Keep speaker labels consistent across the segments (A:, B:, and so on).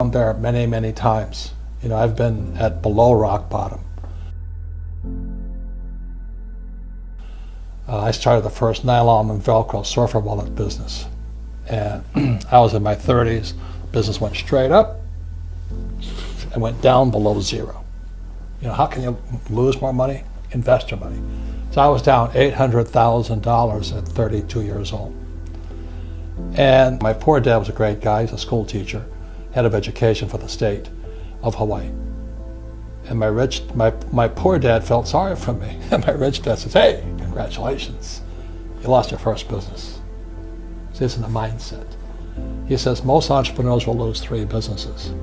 A: there many, many times. You know, I've been at below rock bottom. I started the first nylon and Velcro surfer wallet business. And I was in my 30s. Business went straight up and went down below zero. You know, how can you lose more money? Invest your money. So I was down $800,000 at 32 years old. And my poor dad was a great guy. He's a school teacher, head of education for the state of Hawaii. And my poor dad felt sorry for me. And my rich dad says, hey, congratulations, you lost your first business. See, it's in the mindset. He says most entrepreneurs will lose 3 businesses.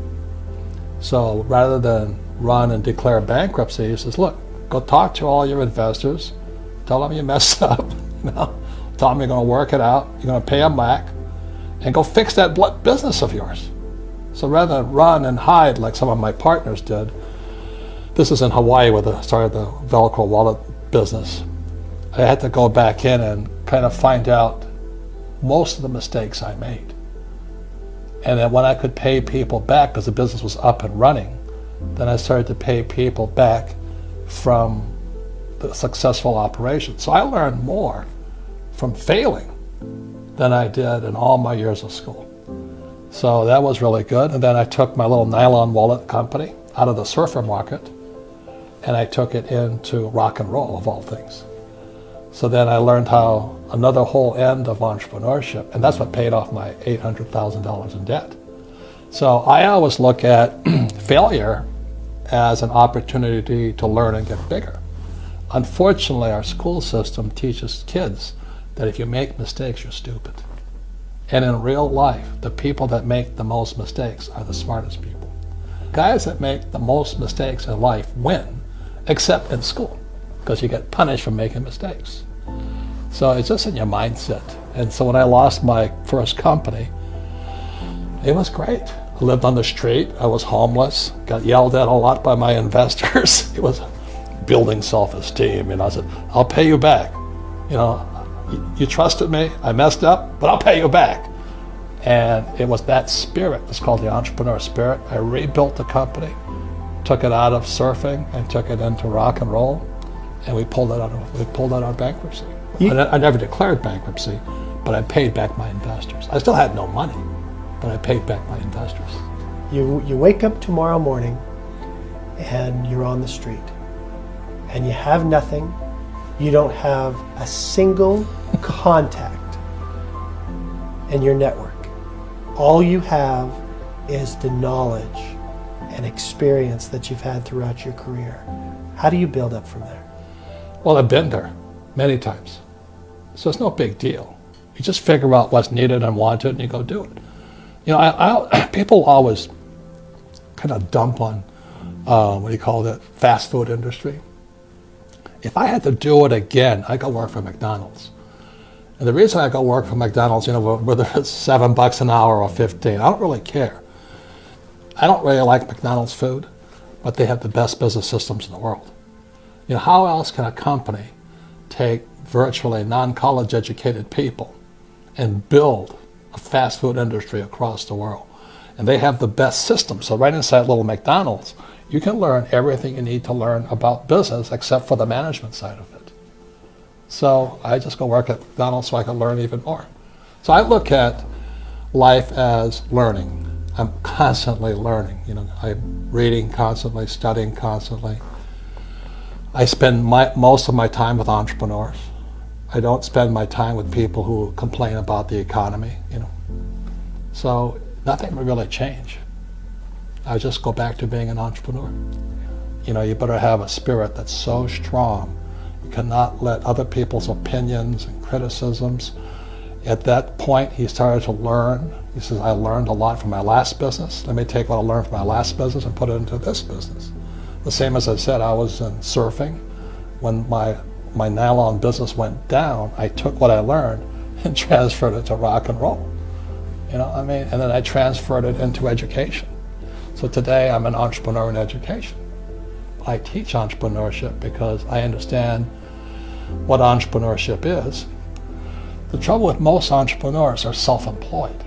A: So rather than run and declare bankruptcy, he says, look, go talk to all your investors, tell them you messed up, you know, tell them you're going to work it out, you're going to pay them back, and go fix that business of yours. So rather than run and hide like some of my partners did, this is in Hawaii where I started the Velcro wallet business. I had to go back in and kind of find out most of the mistakes I made. And then when I could pay people back, because the business was up and running, then I started to pay people back from the successful operation. So I learned more from failing than I did in all my years of school. So that was really good. And then I took my little nylon wallet company out of the surfer market and I took it into rock and roll, of all things. So then I learned how another whole end of entrepreneurship, and that's what paid off my $800,000 in debt. So I always look at failure as an opportunity to learn and get bigger. Unfortunately, our school system teaches kids that if you make mistakes, you're stupid. And in real life, the people that make the most mistakes are the smartest people. Guys that make the most mistakes in life win, except in school, because you get punished for making mistakes. So it's just in your mindset. And so when I lost my first company, it was great. I lived on the street, I was homeless, got yelled at a lot by my investors. It was building self-esteem, and I said, I'll pay you back. You know, you trusted me, I messed up, but I'll pay you back. And it was that spirit, it's called the entrepreneur spirit. I rebuilt the company, took it out of surfing and took it into rock and roll, and we pulled it out of bankruptcy. I never declared bankruptcy, but I paid back my investors. I still had no money, but I paid back my investors.
B: You wake up tomorrow morning and you're on the street and you have nothing. You don't have a single contact in your network. All you have is the knowledge and experience that you've had throughout your career. How do you build up from there?
A: Well, I've been there many times. So it's no big deal. You just figure out what's needed and wanted and you go do it. You know, people always kind of dump on, what do you call it, fast food industry. If I had to do it again, I'd go work for McDonald's. And the reason I go work for McDonald's, you know, whether it's $7 an hour or 15, I don't really care. I don't really like McDonald's food, but they have the best business systems in the world. You know, how else can a company take virtually non-college educated people and build a fast food industry across the world? And they have the best system. So right inside little McDonald's, you can learn everything you need to learn about business except for the management side of it. So I just go work at McDonald's so I can learn even more. So I look at life as learning. I'm constantly learning. You know, I'm reading constantly, studying constantly. I spend most of my time with entrepreneurs. I don't spend my time with people who complain about the economy, you know. So nothing will really change. I just go back to being an entrepreneur. You know, you better have a spirit that's so strong. You cannot let other people's opinions and criticisms. At that point, he started to learn. He says, I learned a lot from my last business. Let me take what I learned from my last business and put it into this business. The same as I said, I was in surfing. When my nylon business went down, I took what I learned and transferred it to rock and roll. You know, I mean, and then I transferred it into education. So today I'm an entrepreneur in education. I teach entrepreneurship because I understand what entrepreneurship is. The trouble with most entrepreneurs are self-employed.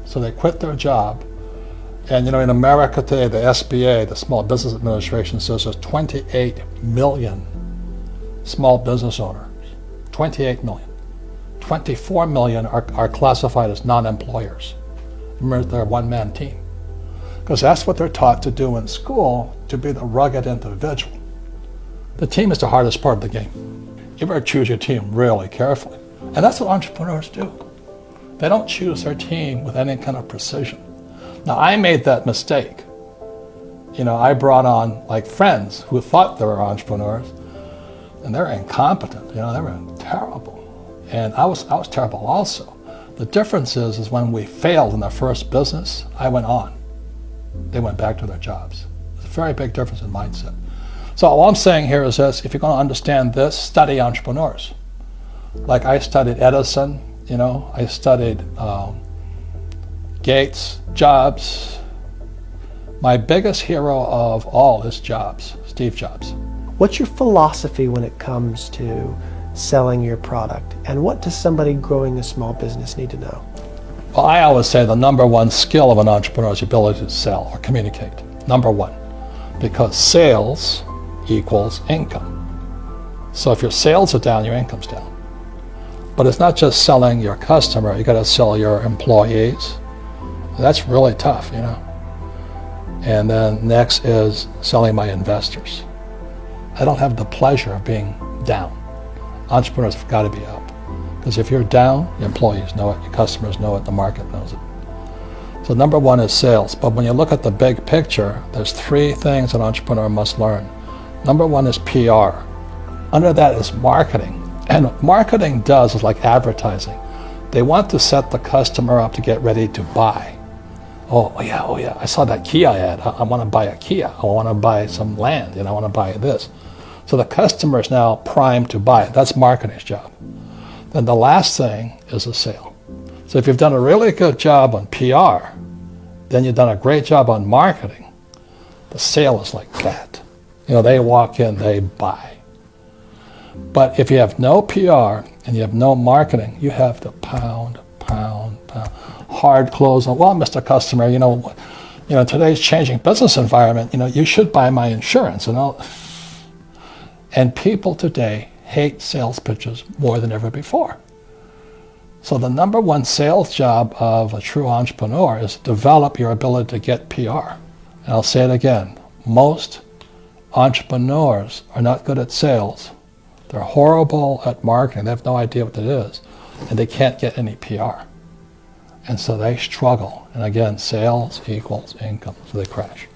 A: So they quit their job And you know, in America today, the SBA, the Small Business Administration, says there's 28 million small business owners. 28 million. 24 million are classified as non-employers. Remember, they're a one-man team. Because that's what they're taught to do in school, to be the rugged individual. The team is the hardest part of the game. You better choose your team really carefully. And that's what entrepreneurs do. They don't choose their team with any kind of precision. Now, I made that mistake. You know, I brought on like friends who thought they were entrepreneurs, and they're incompetent. You know, they were terrible. And I was terrible also. The difference is when we failed in the first business, I went on. They went back to their jobs. It's a very big difference in mindset. So all I'm saying here is this: if you're going to understand this, study entrepreneurs. Like I studied Edison, you know, I studied Gates, Jobs. My biggest hero of all is Jobs, Steve Jobs.
B: What's your philosophy when it comes to selling your product? And what does somebody growing a small business need to know?
A: Well, I always say the number one skill of an entrepreneur is the ability to sell or communicate. Number one. Because sales equals income. So if your sales are down, your income's down. But it's not just selling your customer, you gotta sell your employees. That's really tough, you know. And then next is selling my investors. I don't have the pleasure of being down. Entrepreneurs have got to be up. Because if you're down, your employees know it, your customers know it, the market knows it. So number one is sales. But when you look at the big picture, there's three things an entrepreneur must learn. Number one is PR. Under that is marketing. And what marketing does is like advertising. They want to set the customer up to get ready to buy. Oh yeah, I saw that Kia ad. I want to buy a Kia. I want to buy some land, and I want to buy this. So the customer is now primed to buy it. That's marketing's job. Then the last thing is a sale. So if you've done a really good job on PR, then you've done a great job on marketing. The sale is like that. You know, they walk in, they buy. But if you have no PR and you have no marketing, you have to pound, hard close on, well, Mr. Customer, you know, today's changing business environment, you know, you should buy my insurance and all. And people today hate sales pitches more than ever before. So the number one sales job of a true entrepreneur is to develop your ability to get PR. And I'll say it again, most entrepreneurs are not good at sales. They're horrible at marketing. They have no idea what it is. And they can't get any PR. And so they struggle. And again, sales equals income. So they crash.